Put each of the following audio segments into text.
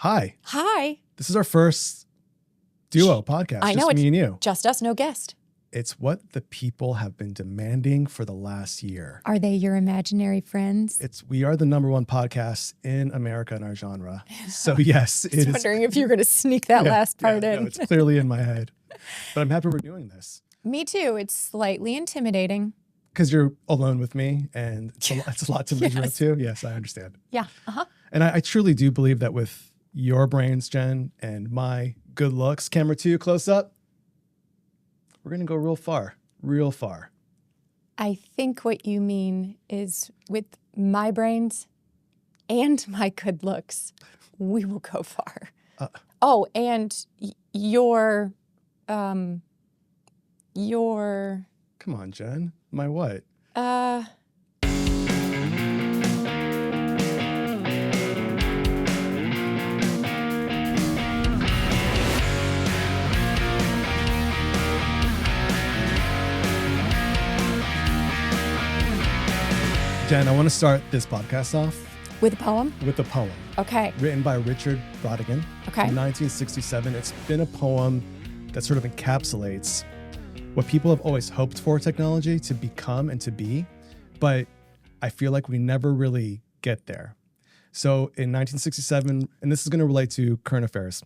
Hi. Hi. This is our first duo podcast. I know, just me and you. Just us, no guest. It's what the people have been demanding for the last year. Are they your imaginary friends? We are the #1 podcast in America in our genre. So yes, I was wondering if you were going to sneak that last part in. No, it's clearly in my head. But I'm happy we're doing this. Me too. It's slightly intimidating. Because you're alone with me and it's a lot to measure up to. Yes, I understand. Yeah. Uh-huh. And I truly do believe that with your brains, Jen, and my good looks, camera 2, close up, we're going to go real far, real far. I think what you mean is with my brains and my good looks, we will go far. And your... Come on, Jen. My what? Jen, I want to start this podcast off with a poem? With a poem. Okay. Written by Richard Brodigan. Okay. In 1967. It's been a poem that sort of encapsulates what people have always hoped for technology to become and to be, but I feel like we never really get there. So in 1967, and this is going to relate to current affairs,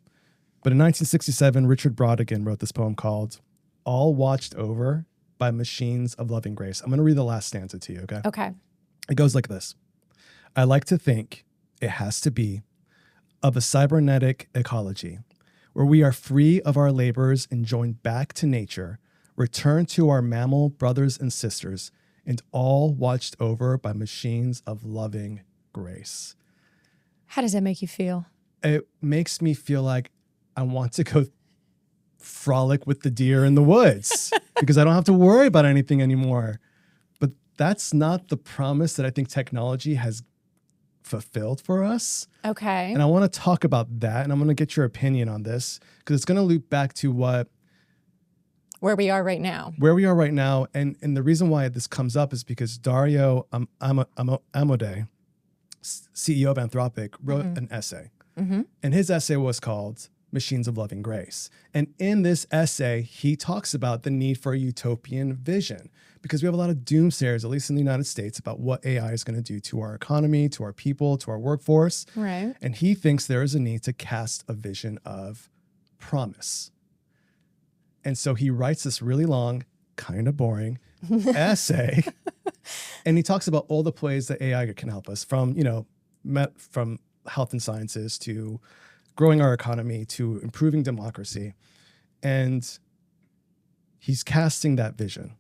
but in 1967, Richard Brodigan wrote this poem called All Watched Over by Machines of Loving Grace. I'm going to read the last stanza to you, okay? Okay. It goes like this. I like to think it has to be of a cybernetic ecology where we are free of our labors and joined back to nature, return to our mammal brothers and sisters, and all watched over by machines of loving grace. How does that make you feel? It makes me feel like I want to go frolic with the deer in the woods because I don't have to worry about anything anymore. But that's not the promise that I think technology has fulfilled for us. Okay. And I want to talk about that, and I'm going to get your opinion on this because it's going to loop back to where we are right now. Where we are right now. And the reason why this comes up is because Dario Amodei, CEO of Anthropic, wrote an essay. Mm-hmm. And his essay was called Machines of Loving Grace. And in this essay, he talks about the need for a utopian vision because we have a lot of doomsayers, at least in the United States, about what AI is going to do to our economy, to our people, to our workforce. Right. And he thinks there is a need to cast a vision of promise. And so he writes this really long, kind of boring essay. And he talks about all the ways that AI can help us from health and sciences to growing our economy to improving democracy. And he's casting that vision.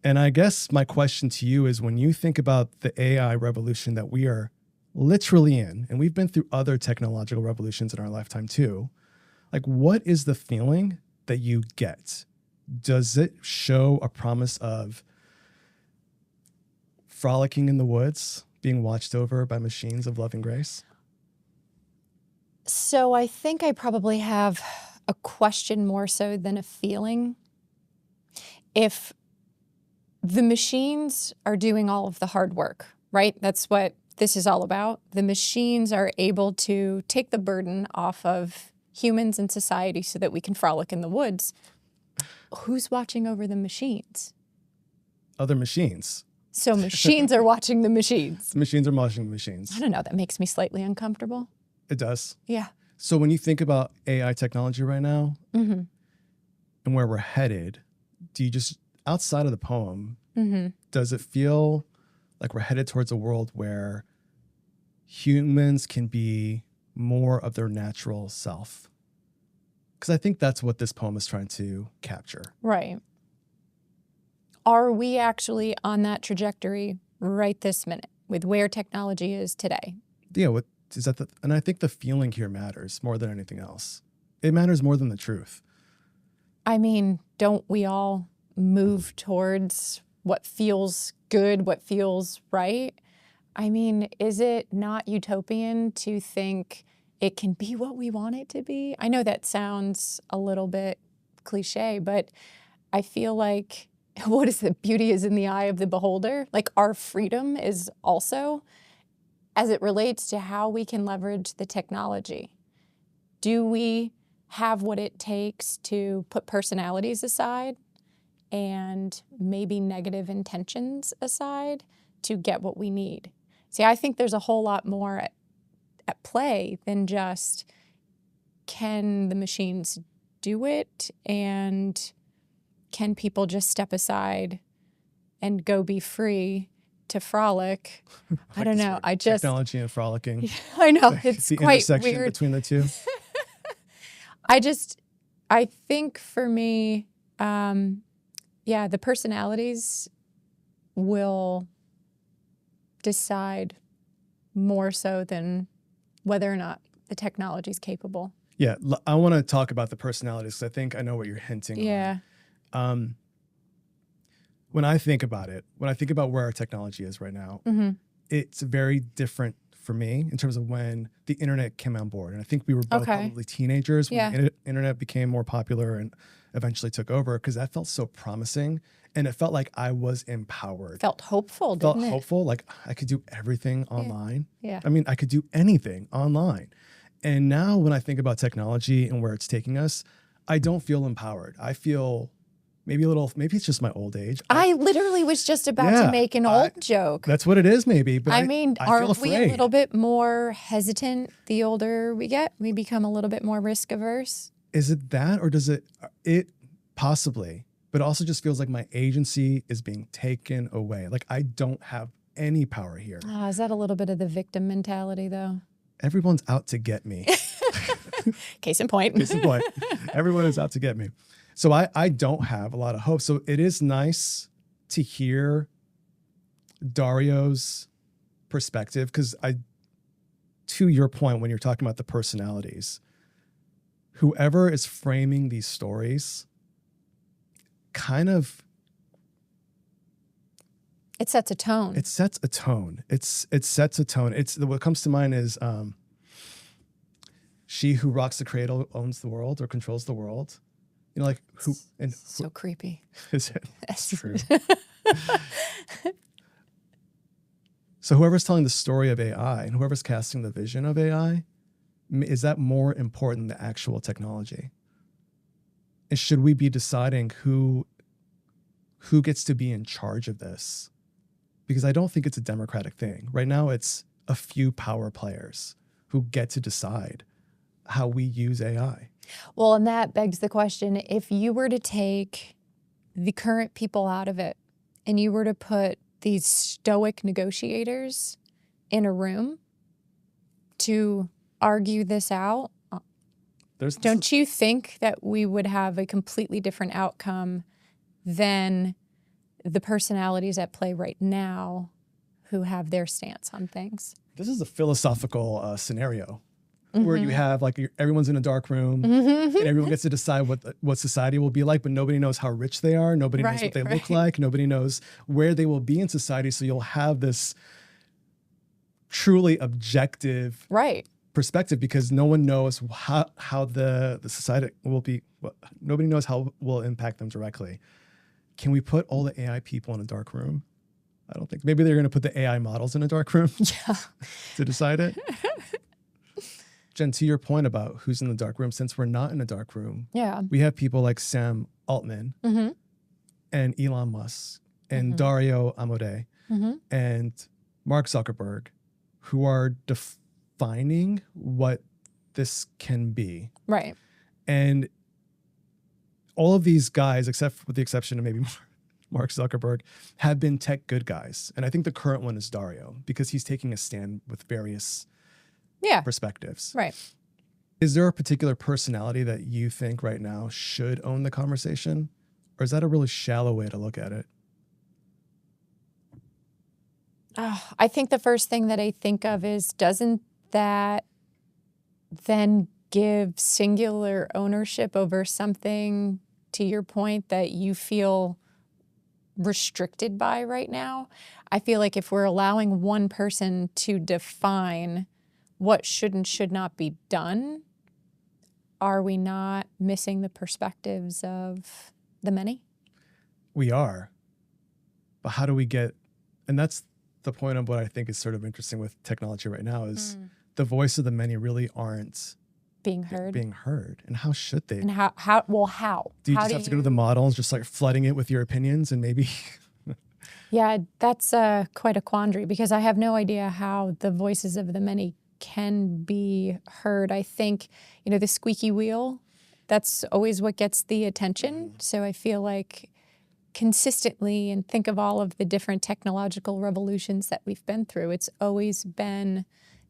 And I guess my question to you is when you think about the AI revolution that we are literally in, and we've been through other technological revolutions in our lifetime too, like what is the feeling that you get? Does it show a promise of frolicking in the woods, being watched over by machines of loving grace? So I think I probably have a question more so than a feeling. If the machines are doing all of the hard work, right? That's what this is all about. The machines are able to take the burden off of humans and society so that we can frolic in the woods. Who's watching over the machines? Other machines. So machines are watching the machines. The machines are watching the machines. I don't know. That makes me slightly uncomfortable. It does. Yeah. So when you think about AI technology right now mm-hmm. and where we're headed, do you just, outside of the poem, mm-hmm. does it feel like we're headed towards a world where humans can be more of their natural self? Because I think that's what this poem is trying to capture. Right. Are we actually on that trajectory right this minute with where technology is today? Yeah, and I think the feeling here matters more than anything else. It matters more than the truth. I mean, don't we all move towards what feels good, what feels right? I mean, is it not utopian to think it can be what we want it to be? I know that sounds a little bit cliche, but I feel like what is the beauty is in the eye of the beholder? Like our freedom is also as it relates to how we can leverage the technology. Do we have what it takes to put personalities aside and maybe negative intentions aside to get what we need? See, I think there's a whole lot more at play than just, can the machines do it, and can people just step aside and go be free to frolic? I don't know. I just technology and frolicking. I know, Like, it's the quite intersection weird. between the two. I think for me, the personalities will decide more so than whether or not the technology is capable. Yeah, I want to talk about the personalities because I think I know what you're hinting Yeah. on. When I think about it, when I think about where our technology is right now, Mm-hmm. it's very different for me in terms of when the internet came on board. And I think we were both Okay. probably teenagers when Yeah. the internet became more popular and eventually took over, because that felt so promising and it felt like I was empowered. Felt hopeful, Felt didn't it? hopeful, like I could do everything online. Yeah. I mean, I could do anything online. And now when I think about technology and where it's taking us, I don't feel empowered. I feel maybe it's just my old age. I literally was just about Yeah, to make an old joke. That's what it is, maybe. But I mean, I feel aren't we a afraid. little bit more hesitant the older we get? We become a little bit more risk averse. Is it that, or does it possibly, but it also just feels like my agency is being taken away. Like I don't have any power here. Is that a little bit of the victim mentality, though? Everyone's out to get me. Case in point. Case in point. Everyone is out to get me. So I don't have a lot of hope. So it is nice to hear Dario's perspective, because to your point, when you're talking about the personalities, whoever is framing these stories kind of, It sets a tone. it sets a tone. It sets a tone. What comes to mind is she who rocks the cradle owns the world or controls the world. You know, like who and So creepy. is it? That's true. So whoever's telling the story of AI and whoever's casting the vision of AI, is that more important than the actual technology? And should we be deciding who gets to be in charge of this? Because I don't think it's a democratic thing. Right now, it's a few power players who get to decide how we use AI. Well, and that begs the question, if you were to take the current people out of it and you were to put these stoic negotiators in a room to argue this out, don't you think that we would have a completely different outcome than the personalities at play right now who have their stance on things? This is a philosophical scenario where you have like everyone's in a dark room and everyone gets to decide what society will be like, but nobody knows how rich they are. Nobody knows what they look like. Nobody knows where they will be in society. So you'll have this truly objective perspective, because no one knows how the society will be. Nobody knows how it will impact them directly. Can we put all the AI people in a dark room? I don't think. Maybe they're going to put the AI models in a dark room to decide it. Jen, to your point about who's in the dark room, since we're not in a dark room, we have people like Sam Altman and Elon Musk and Dario Amodei and Mark Zuckerberg, who are defining what this can be. Right. And all of these guys, except with the exception of maybe Mark Zuckerberg, have been tech good guys. And I think the current one is Dario, because he's taking a stand with various perspectives. Right. Is there a particular personality that you think right now should own the conversation? Or is that a really shallow way to look at it? I think the first thing that I think of is, doesn't that then give singular ownership over something, to your point, that you feel restricted by right now? I feel like if we're allowing one person to define what should and should not be done, are we not missing the perspectives of the many? We are. But how do we get, and that's the point of what I think is sort of interesting with technology right now is the voice of the many really aren't being heard. And how should they? And how? Do you just have to go to the model and just like flooding it with your opinions and maybe? Yeah, that's quite a quandary because I have no idea how the voices of the many can be heard. I think, the squeaky wheel, that's always what gets the attention. So I feel like consistently, and think of all of the different technological revolutions that we've been through, it's always been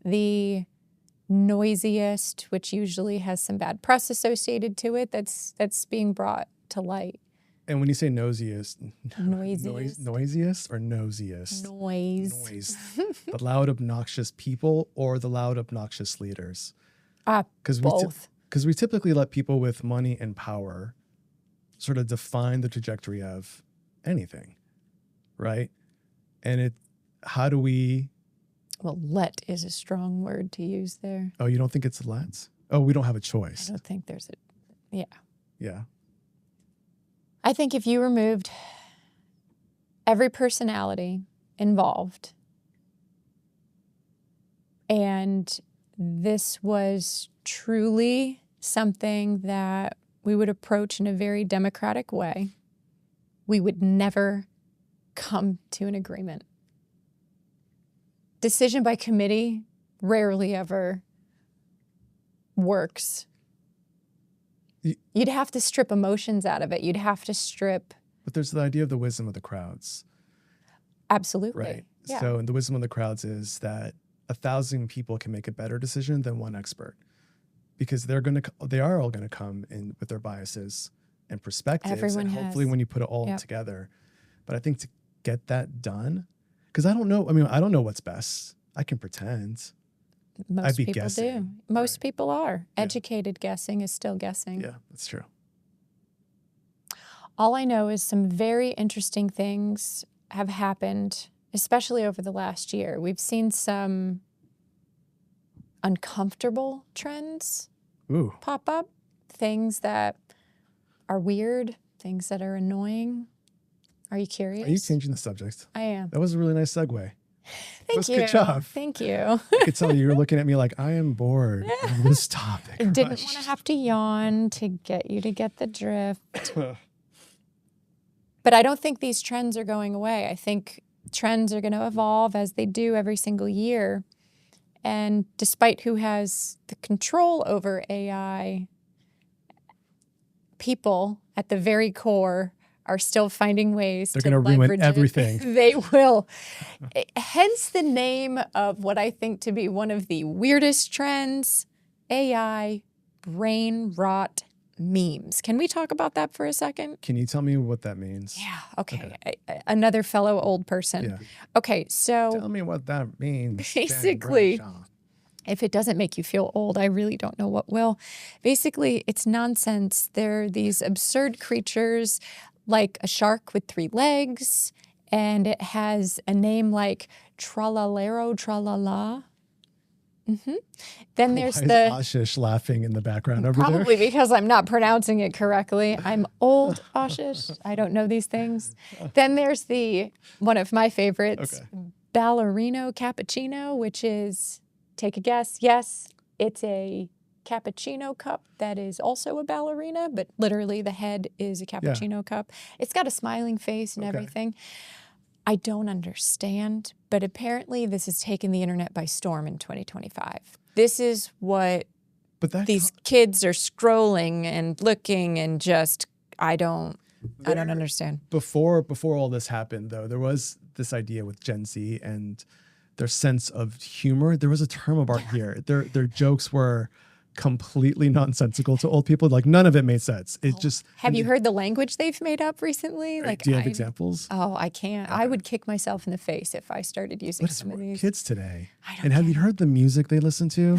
the noisiest, which usually has some bad press associated to it, that's being brought to light. And when you say noisiest or Noise. Noise. The loud, obnoxious people or the loud, obnoxious leaders? Both. Because we typically let people with money and power sort of define the trajectory of anything, right? And how do we... Well, let is a strong word to use there. Oh, you don't think it's let? Oh, we don't have a choice. I don't think there's yeah. Yeah. I think if you removed every personality involved and this was truly something that we would approach in a very democratic way, we would never come to an agreement. Decision by committee rarely ever works. You'd have to strip emotions out of it. You'd have to strip... But there's the idea of the wisdom of the crowds. Absolutely. Right. Yeah. So the wisdom of the crowds is that 1,000 people can make a better decision than one expert, because they are all going to come in with their biases and perspectives. Everyone and hopefully has. when you put it all together. But I think to get that done, because I don't know what's best. I can pretend. Most people guessing. do. Most people are. Educated guessing is still guessing. Yeah, that's true. All I know is some very interesting things have happened, especially over the last year. We've seen some uncomfortable trends pop up, things that are weird, things that are annoying. Are you curious? Are you changing the subject? I am. That was a really nice segue. Thank you. Good job. Thank you. I could tell you were looking at me like, I am bored of this topic. I didn't want to have to yawn to get you to get the drift. But I don't think these trends are going away. I think trends are going to evolve as they do every single year. And despite who has the control over AI, people at the very core are still finding ways to They're going to ruin everything. They will. Hence the name of what I think to be one of the weirdest trends, AI brain rot memes. Can we talk about that for a second? Can you tell me what that means? Yeah. Okay. Another fellow old person. Yeah. Okay. So tell me what that means. basically, if it doesn't make you feel old, I really don't know what will. Basically, it's nonsense. They're these absurd creatures like a shark with 3 legs, and it has a name like Tralalero Tralala. Then there's Why is Ashish laughing in the background over there? Probably because I'm not pronouncing it correctly. I'm old, Ashish. I don't know these things. Then there's one of my favorites, Ballerino Cappuccino, which is, take a guess. Yes, it's a cappuccino cup that is also a ballerina, but literally the head is a cappuccino cup. It's got a smiling face and everything. I don't understand, but apparently this has taken the internet by storm in 2025. This is what these kids are scrolling and looking and just, I don't understand. Before all this happened, though, there was this idea with Gen Z and their sense of humor. There was a term of art here. Their jokes were completely nonsensical to old people. Like none of it made sense. It just. Have you heard the language they've made up recently? Like, do you have examples? Oh, I can't. I would kick myself in the face if I started using some of these. Kids today. Have you heard the music they listen to?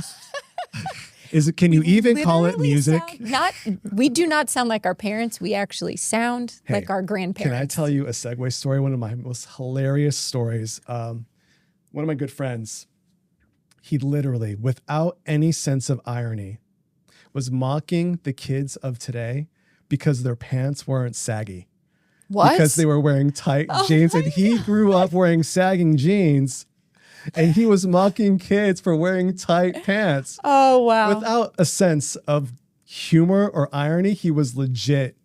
Can you even call it music? We do not sound like our parents. We actually sound like our grandparents. Can I tell you a segue story? One of my most hilarious stories. One of my good friends, he literally, without any sense of irony, was mocking the kids of today because their pants weren't saggy. What? because they were wearing tight jeans, and he grew up wearing sagging jeans, and he was mocking kids for wearing tight pants. Oh, wow. Without a sense of humor or irony. He was legit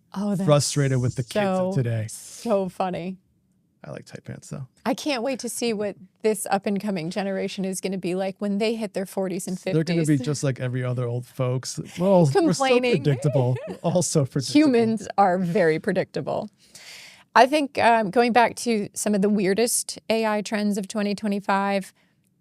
frustrated with the kids of today. So funny. I like tight pants though. I can't wait to see what this up and coming generation is going to be like when they hit their 40s and 50s. They're going to be just like every other old folks. Well, complaining. We're so predictable. Also predictable. Humans are very predictable. I think going back to some of the weirdest AI trends of 2025,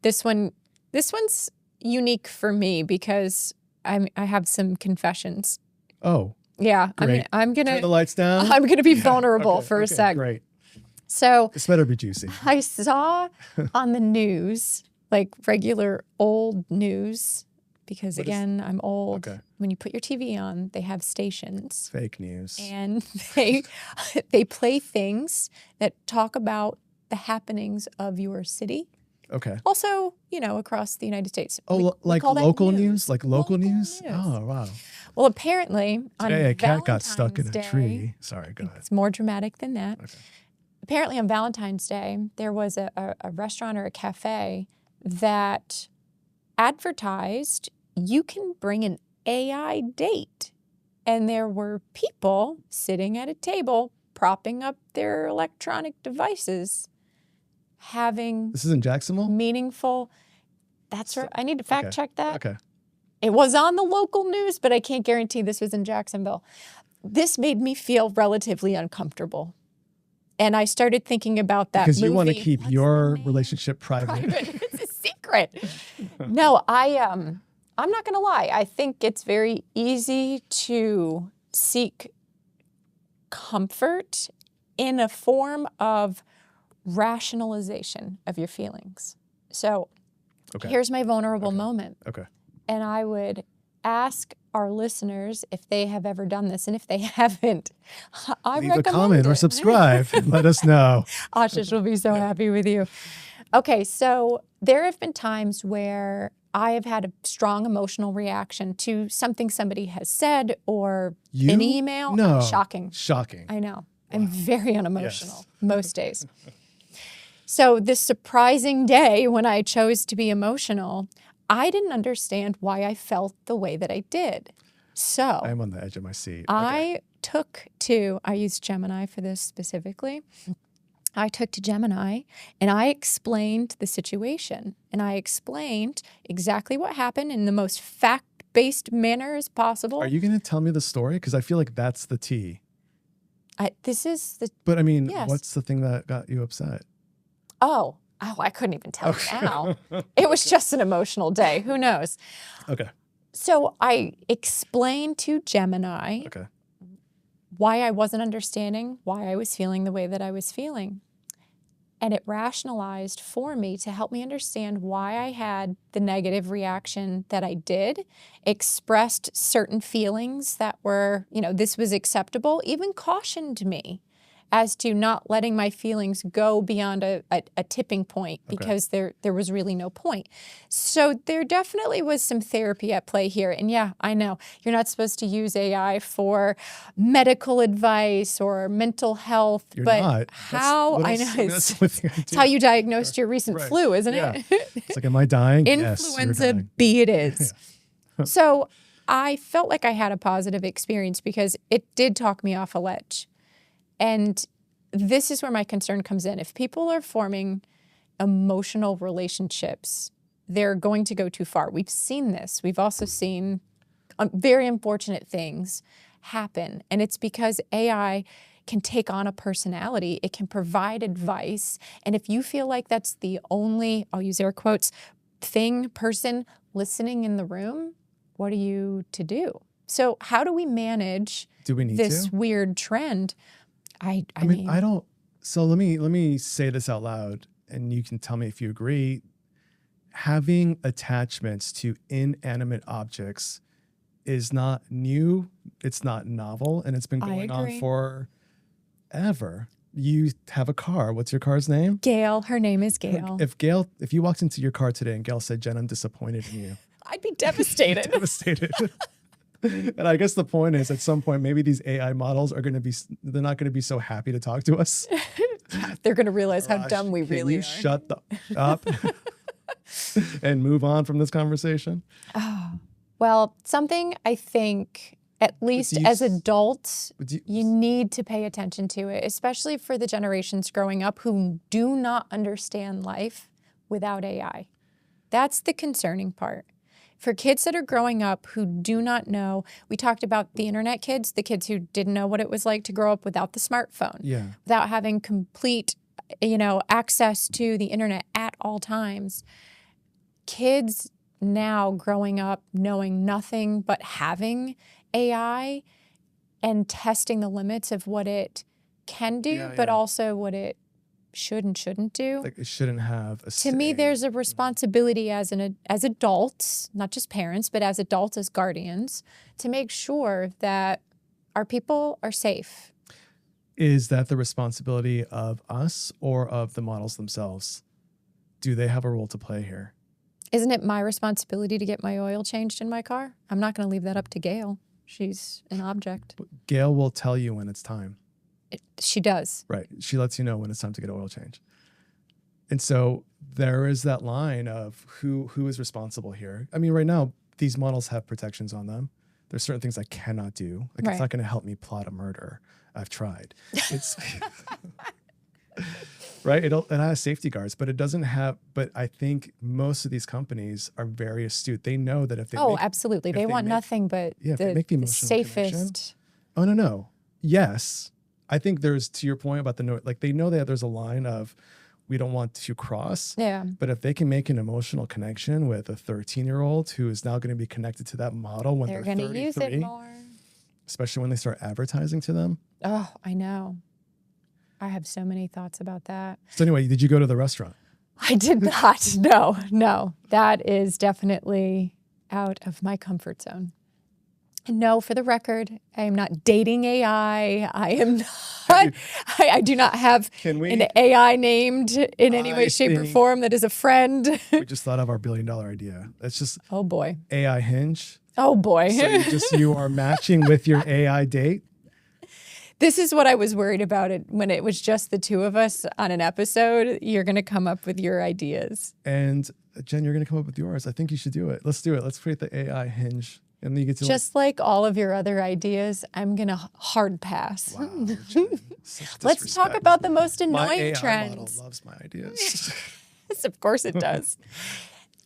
this one's unique for me because I have some confessions. Oh. Yeah, great. I'm gonna turn the lights down. I'm gonna be vulnerable for a sec. Great. So This better be juicy. I saw on the news, like regular old news, because again, I'm old. Okay. When you put your TV on, they have stations. Fake news. And they play things that talk about the happenings of your city. Okay. Also, across the United States. Oh, like call that local news? Like local news? news. Oh, wow. Well, apparently Today on a cat got stuck in a Valentine's tree. Day- Sorry, go ahead. It's more dramatic than that. Okay. Apparently on Valentine's Day, there was a restaurant or a cafe that advertised you can bring an AI date. And there were people sitting at a table propping up their electronic devices having This is in Jacksonville? meaningful. That's right. I need to fact check that. Okay. It was on the local news, but I can't guarantee this was in Jacksonville. This made me feel relatively uncomfortable. And I started thinking about that Because you movie. want to keep What's your the name? relationship private. It's a secret. No, I'm not going to lie. I think it's very easy to seek comfort in a form of rationalization of your feelings. So here's my vulnerable moment. Okay. And I would ask our listeners if they have ever done this. And if they haven't, I Leave recommend a comment or it. subscribe and let us know. Ashish will be so happy with you. Okay, so there have been times where I have had a strong emotional reaction to something somebody has said or an email. No. Shocking. Shocking. I know. I'm very unemotional most days. So this surprising day when I chose to be emotional, I didn't understand why I felt the way that I did. So I'm on the edge of my seat. I used Gemini for this specifically. I took to Gemini and I explained the situation and I explained exactly what happened in the most fact-based manner as possible. Are you going to tell me the story? Because I feel like that's the tea. This is the... But I mean, Yes. what's the thing that got you upset? Oh, I couldn't even tell you now. It was just an emotional day. Who knows? Okay. So I explained to Gemini why I wasn't understanding, why I was feeling the way that I was feeling. And it rationalized for me to help me understand why I had the negative reaction that I did, expressed certain feelings that were, this was acceptable, even cautioned me as to not letting my feelings go beyond a tipping point because there was really no point. So there definitely was some therapy at play here. And yeah, I know you're not supposed to use AI for medical advice or mental health, You're but not. it's how you diagnosed your recent flu, isn't it? It's like, am I dying? Influenza Yes, you're dying. B it is. So I felt like I had a positive experience because it did talk me off a ledge. And this is where my concern comes in. If people are forming emotional relationships, they're going to go too far. We've seen this. We've also seen very unfortunate things happen. And it's because AI can take on a personality. It can provide advice. And if you feel like that's the only, I'll use air quotes, person listening in the room, what are you to do? So how do we manage this weird trend? I mean, I don't. So let me say this out loud, and you can tell me if you agree. Having attachments to inanimate objects is not new. It's not novel, and it's been going on forever. You have a car. What's your car's name? Gail. Her name is Gail. If you walked into your car today and Gail said, "Jen, I'm disappointed in you," I'd be devastated. devastated. And I guess the point is, at some point, maybe these AI models are going to be, they're not going to be so happy to talk to us. They're going to realize how Arash, dumb we can really you are. shut up and move on from this conversation? Well, something I think, at least as adults, you need to pay attention to it, especially for the generations growing up who do not understand life without AI. That's the concerning part. For kids that are growing up who do not know, we talked about the internet kids, the kids who didn't know what it was like to grow up without the smartphone, without having complete, access to the internet at all times. Kids now growing up knowing nothing but having AI and testing the limits of what it can do, but also what it should and shouldn't do. Like it shouldn't have a say. To me, there's a responsibility as adults, not just parents, but as adults, as guardians, to make sure that our people are safe. Is that the responsibility of us or of the models themselves? Do they have a role to play here? Isn't it my responsibility to get my oil changed in my car? I'm not going to leave that up to Gail. She's an object. Gail will tell you when it's time. She does. Right. She lets you know when it's time to get oil change. And so there is that line of who is responsible here. I mean, right now, these models have protections on them. There's certain things I cannot do. Like it's not going to help me plot a murder. I've tried. It's right. It has safety guards, but it doesn't have. But I think most of these companies are very astute. They know that if they absolutely, they want nothing but the safest. Oh no. Yes, I think there's, to your point about they know that there's a line of we don't want to cross. Yeah. But if they can make an emotional connection with a 13-year-old who is now going to be connected to that model when they're going to use it more. Especially when they start advertising to them. Oh, I know. I have so many thoughts about that. So anyway, did you go to the restaurant? I did not. No. That is definitely out of my comfort zone. No, for the record, I am not dating AI. I am not. I do not have an AI named in any way, shape, or form that is a friend. We just thought of our $1 billion idea. It's just oh boy, AI Hinge. Oh boy. So you are matching with your AI date. This is what I was worried about it when it was just the two of us on an episode. You're going to come up with your ideas. And Jen, you're going to come up with yours. I think you should do it. Let's do it. Let's create the AI Hinge. And then you get to just like all of your other ideas, I'm going to hard pass. Wow, let's talk about the most annoying my AI trends. Model loves my ideas. Yes, of course it does.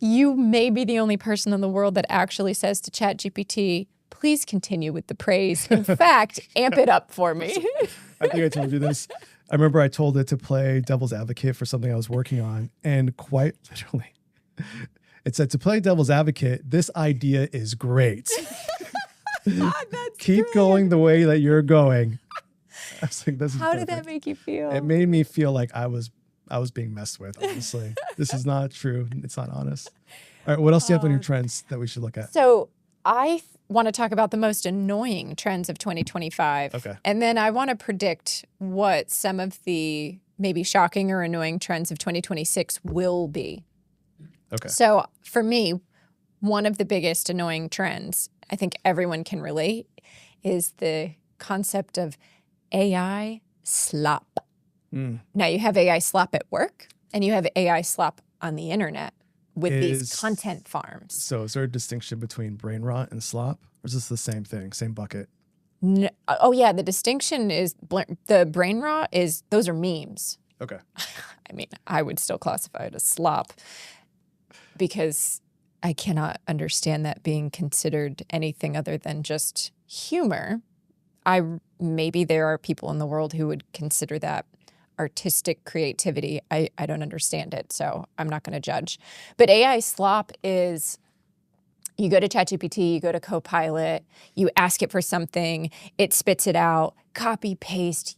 You may be the only person in the world that actually says to ChatGPT, please continue with the praise. In fact, amp it up for me. I think I told you this. I remember I told it to play devil's advocate for something I was working on. And quite literally, it said, to play devil's advocate, this idea is great. Keep going the way that you're going. I was like, this is How perfect. did that make you feel? It made me feel like I was being messed with, honestly. This is not true. It's not honest. All right, what else do you have on your trends that we should look at? So I want to talk about the most annoying trends of 2025. Okay. And then I want to predict what some of the maybe shocking or annoying trends of 2026 will be. Okay. So for me, one of the biggest annoying trends, I think everyone can relate, is the concept of AI slop. Now you have AI slop at work and you have AI slop on the internet with these content farms. So is there a distinction between brain rot and slop? Or is this the same thing, same bucket? No, oh yeah, the distinction is the brain rot is those are memes. Okay. I mean, I would still classify it as slop because I cannot understand that being considered anything other than just humor. Maybe there are people in the world who would consider that artistic creativity. I don't understand it, so I'm not going to judge. But AI slop is you go to ChatGPT, you go to Copilot, you ask it for something, it spits it out, copy, paste,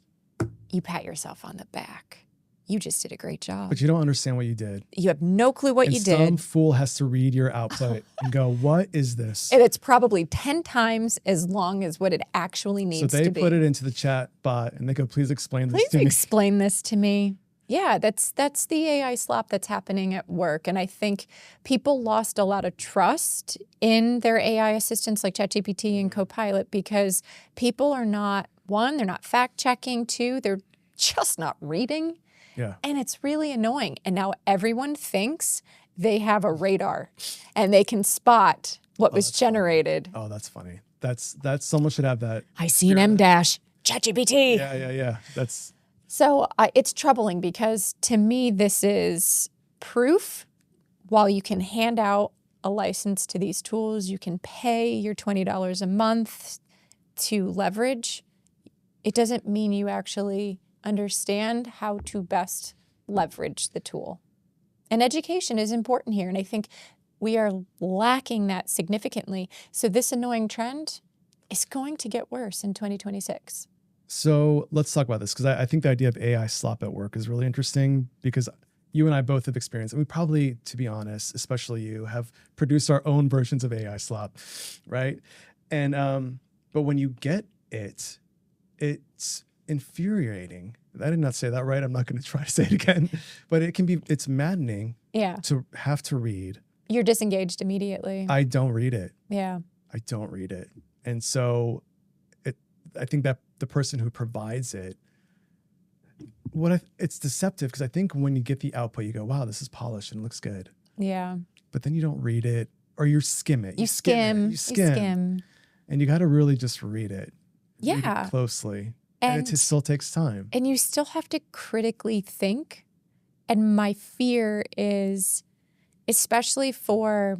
you pat yourself on the back. You just did a great job. But you don't understand what you did. You have no clue what you did. Some fool has to read your output and go, what is this? And it's probably 10 times as long as what it actually needs to be. So they put it into the chat bot and they go, please explain this to me. Please explain this to me. Yeah, that's the AI slop that's happening at work. And I think people lost a lot of trust in their AI assistants like ChatGPT and Copilot because people are not, one, they're not fact checking, two, they're just not reading. Yeah. And it's really annoying. And now everyone thinks they have a radar and they can spot what was generated. Oh, that's funny. That's someone should have that. I see an M dash, ChatGPT. Yeah. So it's troubling because to me, this is proof. While you can hand out a license to these tools, you can pay your $20 a month to leverage. It doesn't mean you actually understand how to best leverage the tool. And education is important here. And I think we are lacking that significantly. So this annoying trend is going to get worse in 2026. So let's talk about this because I think the idea of AI slop at work is really interesting because you and I both have experienced, and we probably, to be honest, especially you, have produced our own versions of AI slop, right? And but when you get it, it's infuriating. I did not say that right. I'm not going to try to say it again, but it's maddening to have to read. You're disengaged immediately. I don't read it. Yeah. I don't read it. And so I think that the person who provides it, it's deceptive because I think when you get the output, you go, wow, this is polished and looks good. Yeah. But then you don't read it or you skim it. You skim. And you got to really just read it. Yeah. Read it closely. And it still takes time. And you still have to critically think. And my fear is, especially for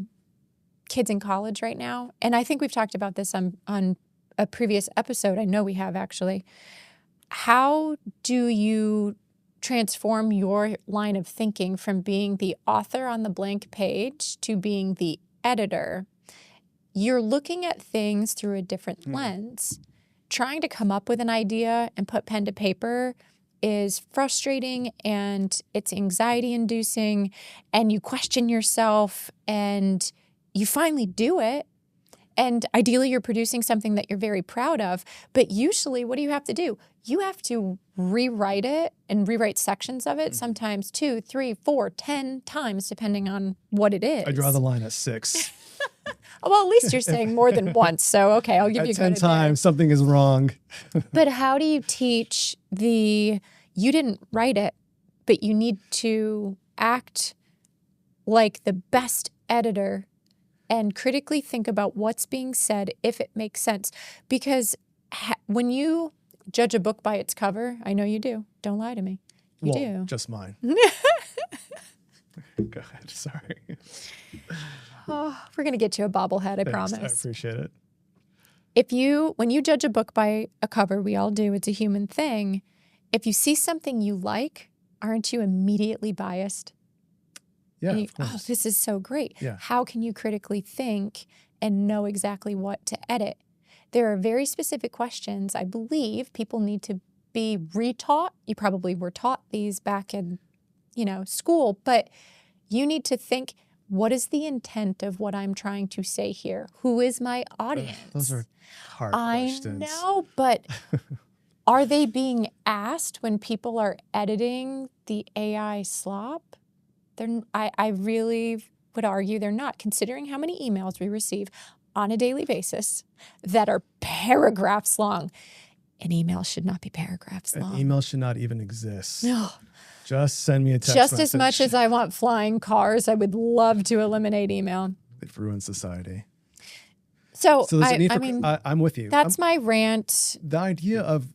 kids in college right now, and I think we've talked about this on a previous episode. I know we have actually. How do you transform your line of thinking from being the author on the blank page to being the editor? You're looking at things through a different lens. Trying to come up with an idea and put pen to paper is frustrating and it's anxiety inducing and you question yourself and you finally do it. And ideally you're producing something that you're very proud of. But usually what do you have to do? You have to rewrite it and rewrite sections of it, sometimes 2, 3, 4, 10 times, depending on what it is. I draw the line at 6. Well, at least you're saying more than once. So, okay, I'll give you 10 times, something is wrong. But how do you teach you didn't write it, but you need to act like the best editor and critically think about what's being said, if it makes sense. Because when you judge a book by its cover, I know you do. Don't lie to me. You do. Just mine. Go ahead. Sorry. Oh, we're going to get you a bobblehead, I promise. I appreciate it. When you judge a book by a cover, we all do, it's a human thing. If you see something you like, aren't you immediately biased? Yeah, of course. Oh, this is so great. Yeah. How can you critically think and know exactly what to edit? There are very specific questions I believe people need to be retaught. You probably were taught these back in, school, but you need to think, what is the intent of what I'm trying to say here? Who is my audience? Those are hard questions. I know, but are they being asked when people are editing the AI slop? I really would argue they're not, considering how many emails we receive on a daily basis that are paragraphs long. An email should not be paragraphs long. An email should not even exist. No. Just send me a text Just message. as much as I want flying cars, I would love to eliminate email. They've ruined society. So I'm with you. That's my rant. The idea of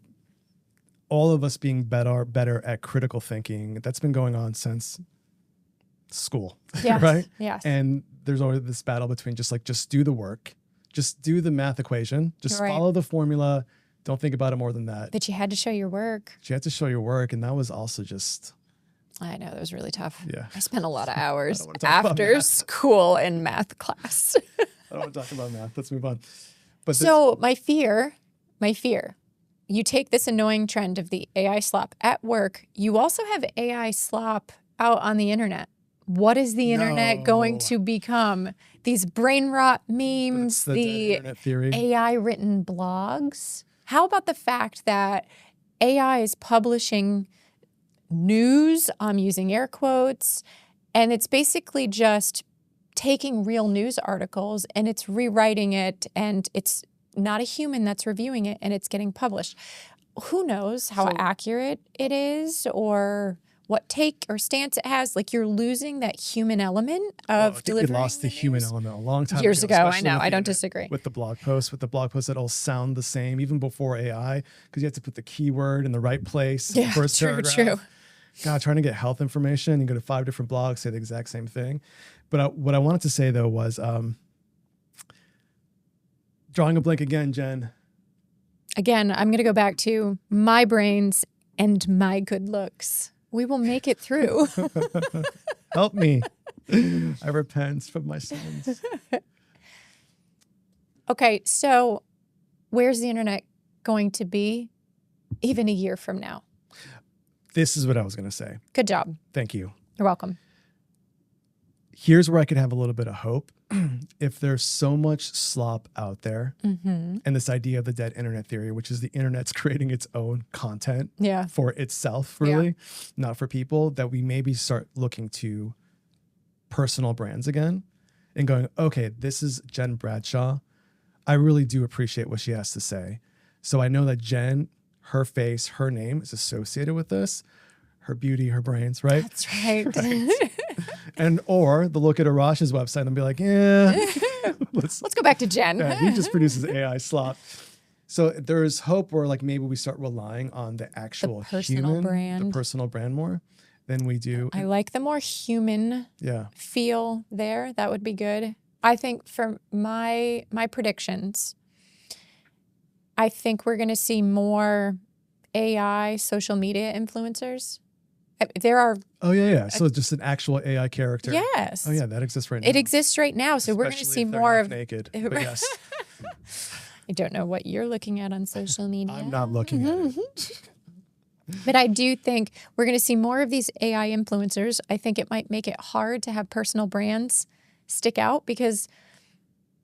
all of us being better at critical thinking, that's been going on since school, Yes, right? yes. And there's always this battle between just do the work, just do the math equation, just follow the formula, don't think about it more than that. But you had to show your work. You had to show your work, and that was also just... I know, that was really tough. Yeah. I spent a lot of hours after school in math class. I don't want to talk about math. Let's move on. But my fear, you take this annoying trend of the AI slop at work. You also have AI slop out on the internet. What is the internet going to become? These brain rot memes, the internet theory. AI written blogs. How about the fact that AI is publishing news. I'm using air quotes. And it's basically just taking real news articles and it's rewriting it, and it's not a human that's reviewing it, and it's getting published. Who knows how accurate it is or what take or stance it has. Like, you're losing that human element of delivering. We lost the human element a long time years ago. I know. I don't the disagree. With the blog posts that all sound the same, even before AI, because you have to put the keyword in the right place. Yeah, first true. God, trying to get health information, you go to 5 different blogs, say the exact same thing. But what I wanted to say, though, was drawing a blank again, Jen. Again, I'm going to go back to my brains and my good looks. We will make it through. Help me. I repent from my sins. Okay, so where's the internet going to be even a year from now? This is what I was going to say. Good job. Thank you. You're welcome. Here's where I could have a little bit of hope. If there's so much slop out there, and this idea of the dead internet theory, which is the internet's creating its own content for itself, really, not for people, that we maybe start looking to personal brands again and going, okay, this is Jen Bradshaw. I really do appreciate what she has to say. So I know that Jen, her face, her name is associated with this, her beauty, her brains, right? That's right. And or they'll look at Arash's website and be like, yeah, let's go back to Jen. He just produces AI slop. So there's hope where like maybe we start relying on the actual personal brand. The personal brand more than we do. I like the more human feel there. That would be good. I think for my predictions, I think we're going to see more AI social media influencers. There are. Oh, yeah. So just an actual AI character. Yes. Oh, yeah. That exists right now. It exists right now. So we're going to see more of. Naked. But yes. I don't know what you're looking at on social media. I'm not looking at it. But I do think we're going to see more of these AI influencers. I think it might make it hard to have personal brands stick out because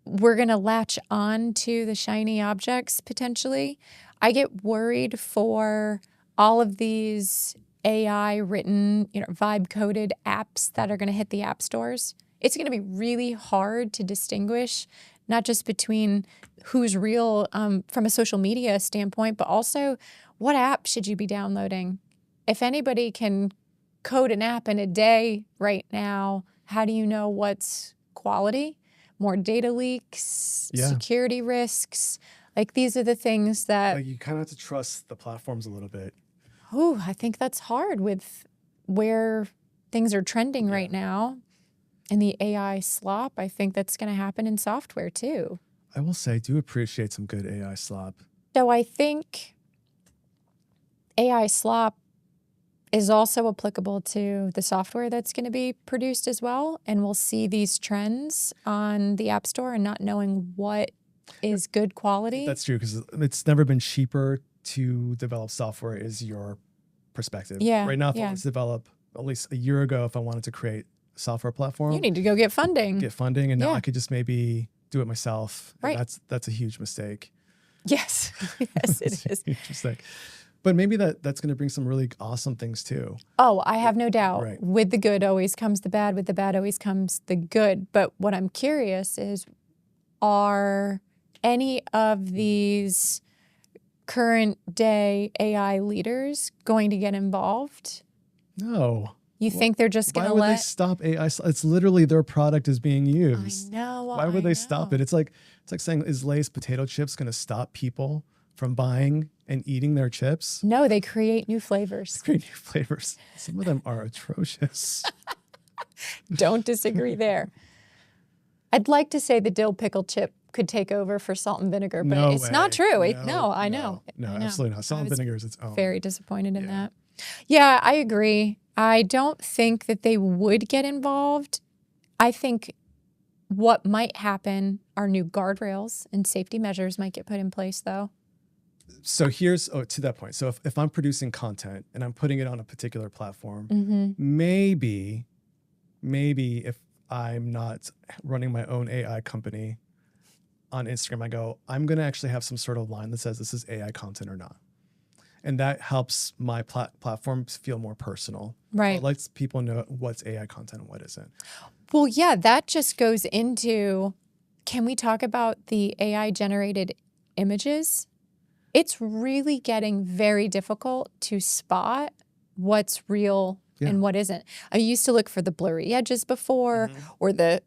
we're going to latch on to the shiny objects potentially. I get worried for all of these AI written, vibe coded apps that are going to hit the app stores. It's going to be really hard to distinguish not just between who's real from a social media standpoint, but also what app should you be downloading? If anybody can code an app in a day right now, how do you know what's quality? More data leaks, security risks. Like, these are the things that... Like, you kind of have to trust the platforms a little bit. Oh, I think that's hard with where things are trending right now. And the AI slop, I think that's going to happen in software too. I will say, I do appreciate some good AI slop. So I think AI slop is also applicable to the software that's going to be produced as well. And we'll see these trends on the App Store and not knowing what is good quality. That's true, because it's never been cheaper to develop software, is your perspective. Yeah. Right now, if I wanted to develop, at least a year ago, if I wanted to create a software platform. You need to go get funding. And now I could just maybe do it myself. Right. And that's a huge mistake. Yes. Yes, it is. A huge mistake. But maybe that's going to bring some really awesome things too. Oh, I have no doubt. Right. With the good always comes the bad. With the bad always comes the good. But what I'm curious is, are any of these current day AI leaders going to get involved? No. You think they're just going to Why would they stop AI? It's literally their product is being used. I know. Why would they stop it? It's like saying, is Lay's potato chips going to stop people from buying and eating their chips? No, they create new flavors. They create new flavors. Some of them are atrocious. Don't disagree there. I'd like to say the dill pickle chip could take over for salt and vinegar, but it's not true. I know. No, absolutely not. Salt and vinegar is its own. Very disappointed in that. Yeah, I agree. I don't think that they would get involved. I think what might happen are new guardrails and safety measures might get put in place, though. So here's, to that point. So if I'm producing content and I'm putting it on a particular platform, maybe if I'm not running my own AI company on Instagram, I'm going to actually have some sort of line that says this is AI content or not. And that helps my platforms feel more personal. Right. It lets people know what's AI content and what isn't. Well, yeah, that just goes into, can we talk about the AI generated images? It's really getting very difficult to spot what's real and what isn't. I used to look for the blurry edges before, or the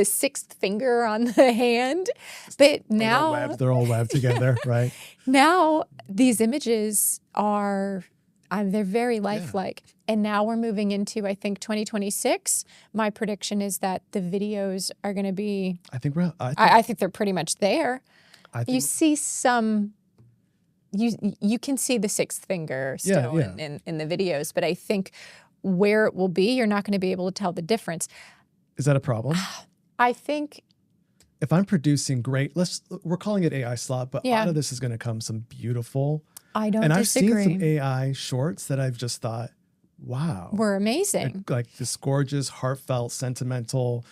sixth finger on the hand, but now they're all webbed together, right? Now these images are, they're very lifelike. And now we're moving into, I think, 2026. My prediction is that the videos are going to be, I think they're pretty much there. You see some, you can see the sixth finger still in the videos, but I think where it will be, you're not going to be able to tell the difference. Is that a problem? I think if I'm producing great, we're calling it AI slop, but out of this is going to come some beautiful. I don't and disagree. I've seen some AI shorts that I've just thought, wow. We're amazing. Like this gorgeous, heartfelt, sentimental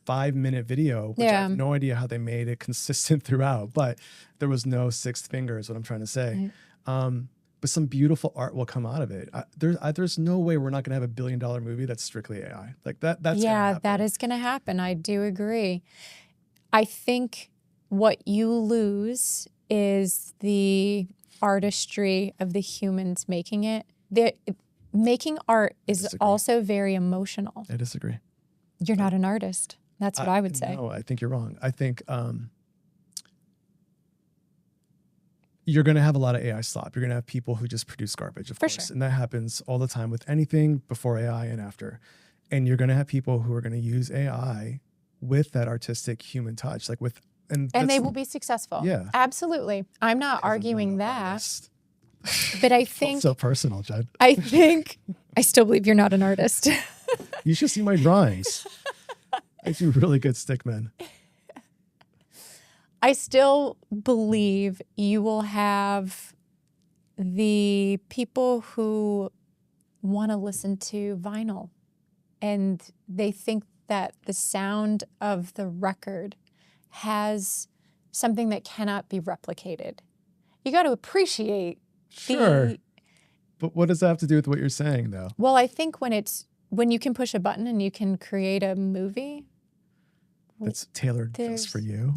5-minute video, which I have no idea how they made it consistent throughout, but there was no sixth finger is what I'm trying to say. But some beautiful art will come out of it. There's no way we're not going to have $1 billion movie that's strictly AI. Like that's that is going to happen. I do agree. I think what you lose is the artistry of the humans making it. Making art is also very emotional. I disagree. You're not an artist. That's what I would say. No, I think you're wrong. I think you're going to have a lot of AI slop. You're going to have people who just produce garbage, of course. Sure. And that happens all the time with anything before AI and after. And you're going to have people who are going to use AI with that artistic human touch, and they will be successful. Yeah. Absolutely. I'm not arguing that. But I think so personal, Jen. I think I still believe you're not an artist. You should see my drawings. I do really good stickmen. I still believe you will have the people who want to listen to vinyl, and they think that the sound of the record has something that cannot be replicated. You got to appreciate But what does that have to do with what you're saying, though? Well, I think when you can push a button and you can create a movie that's tailored just for you.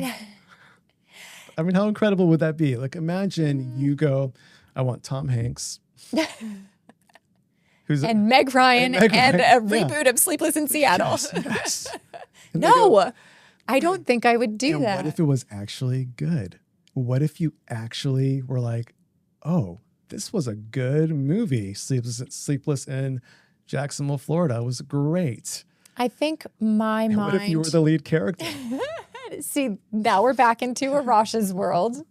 I mean, how incredible would that be? Like, imagine you go, I want Tom Hanks. and Meg Ryan and a reboot of Sleepless in Seattle. Yes. No, I don't think I would do that. What if it was actually good? What if you were like, oh, this was a good movie. Sleepless in Jacksonville, Florida was great. I think my mind. What if you were the lead character? See, now we're back into Arash's world.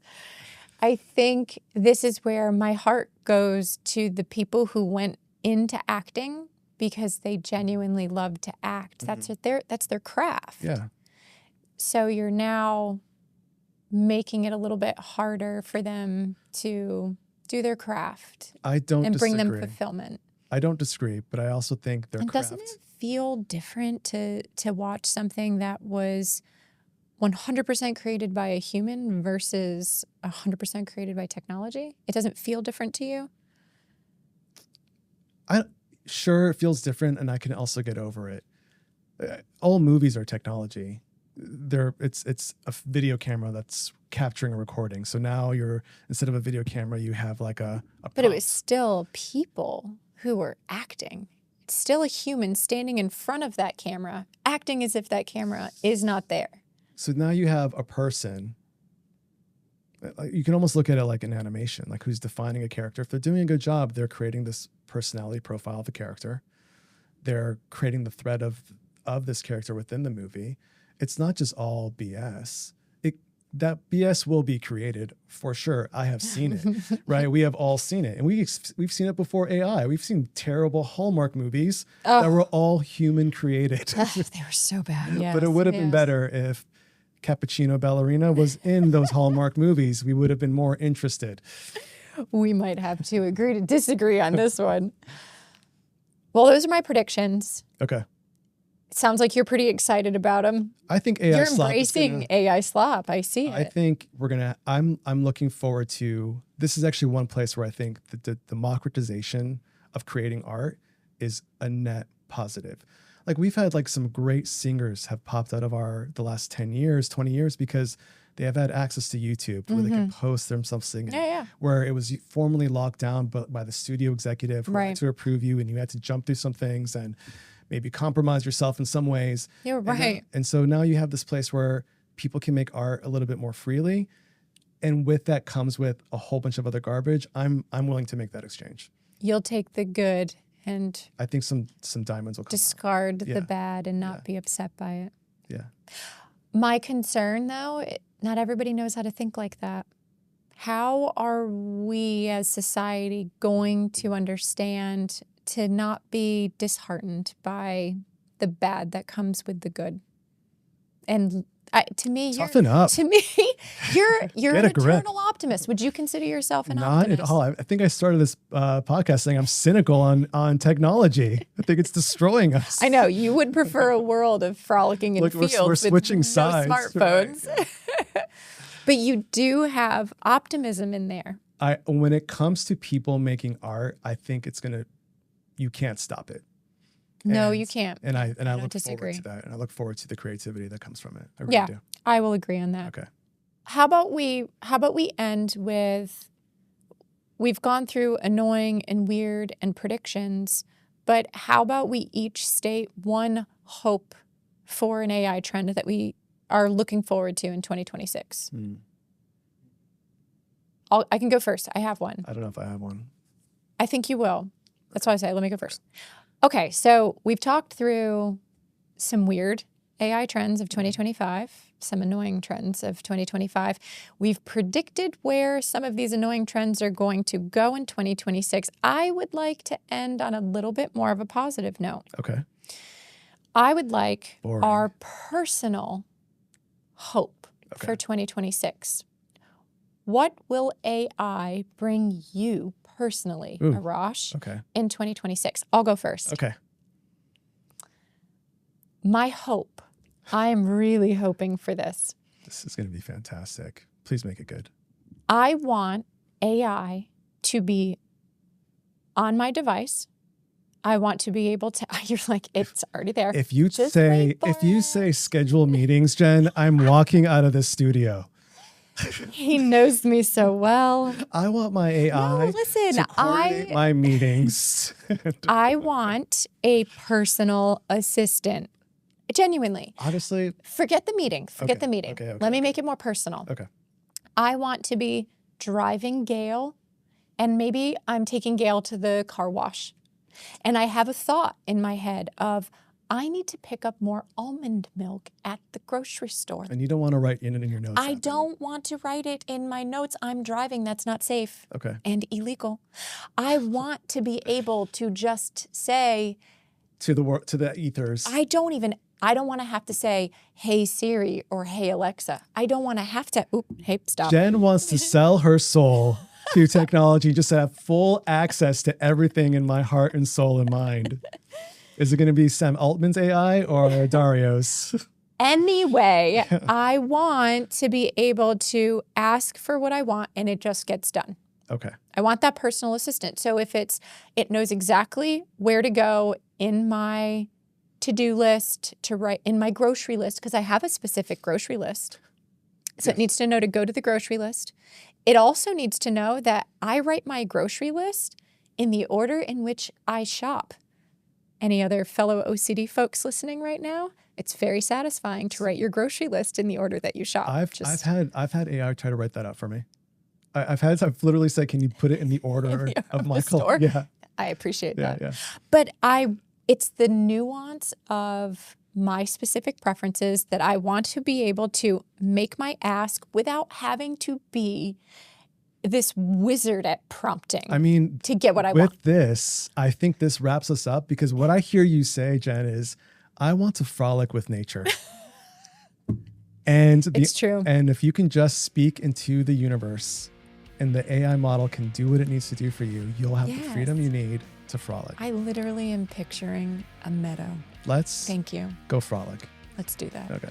I think this is where my heart goes to the people who went into acting because they genuinely love to act. That's their craft. Yeah. So you're now making it a little bit harder for them to do their craft. And bring them fulfillment. I don't disagree, but I also think their craft. Doesn't it feel different to watch something that was 100% created by a human versus 100% created by technology? It doesn't feel different to you? Sure, it feels different, and I can also get over it. All movies are technology. It's a video camera that's capturing a recording. So now instead of a video camera, you have like a prompt. But it was still people who were acting. It's still a human standing in front of that camera, acting as if that camera is not there. So now you have a person. You can almost look at it like an animation, like who's defining a character. If they're doing a good job, they're creating this personality profile of a character. They're creating the thread of this character within the movie. It's not just all BS. That BS will be created for sure. I have seen it, right? We have all seen it. And we've seen it before AI. We've seen terrible Hallmark movies that were all human created. They were so bad, yes. But it would have been better if Cappuccino Ballerina was in those Hallmark movies. We would have been more interested. We might have to agree to disagree on this one. Well, those are my predictions. Okay. Sounds like you're pretty excited about them. I think AI You're slop is embracing AI slop. I see it. I think I'm looking forward to, this is actually one place where I think the democratization of creating art is a net positive. Like we've had like some great singers have popped out of the last 10 years, 20 years, because they have had access to YouTube where they can post themselves singing. Yeah. Where it was formally locked down but by the studio executive who had to approve you, and you had to jump through some things and maybe compromise yourself in some ways. You're right. And so now you have this place where people can make art a little bit more freely. And with that comes with a whole bunch of other garbage. I'm willing to make that exchange. You'll take the good and I think some diamonds will come discard out. the bad and not be upset by it. Yeah. My concern, though, not everybody knows how to think like that. How are we as society going to understand to not be disheartened by the bad that comes with the good? And to me, toughen up. To me, you're an grip. eternal optimist. Would you consider yourself an Not optimist? at all. I think I started this podcast saying I'm cynical on technology. I think it's destroying us. I know you would prefer a world of frolicking in fields we're switching with sides. no smartphones. Right. But you do have optimism in there. When it comes to people making art, I think you can't stop it. No, you can't. And I look disagree. forward to that. And I look forward to the creativity that comes from it. I really do. I will agree on that. Okay. How about we end with, we've gone through annoying and weird and predictions, but how about we each state one hope for an AI trend that we are looking forward to in 2026? I can go first. I have one. I don't know if I have one. I think you will. That's why I say, let me go first. Okay, so we've talked through some weird AI trends of 2025, some annoying trends of 2025. We've predicted where some of these annoying trends are going to go in 2026. I would like to end on a little bit more of a positive note. Okay. I would like Boring. our personal hope for 2026. What will AI bring you personally, Arash, in 2026? I'll go first. Okay. My hope, I am really hoping for this. This is going to be fantastic. Please make it good. I want AI to be on my device. I want to be able to, you're like, it's already there. If you say schedule meetings, Jen, I'm walking out of the studio. He knows me so well. I want my AI to coordinate my meetings. I want a personal assistant. Genuinely. Honestly. Forget the meeting. Forget the meeting. Okay, Let me make it more personal. Okay. I want to be driving Gail, and maybe I'm taking Gail to the car wash. And I have a thought in my head of, I need to pick up more almond milk at the grocery store. And you don't want to write in your notes. I don't want to write it in my notes. I'm driving. That's not safe. Okay. And illegal. I want to be able to just say to the ethers. I don't want to have to say, hey Siri or hey Alexa. I don't want to have to, hey, stop. Jen wants to sell her soul to technology just to have full access to everything in my heart and soul and mind. Is it going to be Sam Altman's AI or Dario's? Anyway, I want to be able to ask for what I want and it just gets done. Okay. I want that personal assistant. So if it knows exactly where to go in my to-do list, to write in my grocery list, because I have a specific grocery list. So It needs to know to go to the grocery list. It also needs to know that I write my grocery list in the order in which I shop. Any other fellow OCD folks listening right now? It's very satisfying to write your grocery list in the order that you shop. I've had AI try to write that out for me. I've literally said, can you put it in the order of my store? Yeah. I appreciate that. Yeah. But it's the nuance of my specific preferences that I want to be able to make my ask without having to be this wizard at prompting. I mean, to get what I want. With this, I think this wraps us up because what I hear you say, Jen, is I want to frolic with nature. And it's true. And if you can just speak into the universe and the AI model can do what it needs to do for you, you'll have the Yes. freedom you need to frolic. I literally am picturing a meadow. Let's Thank you. go frolic. Let's do that. Okay.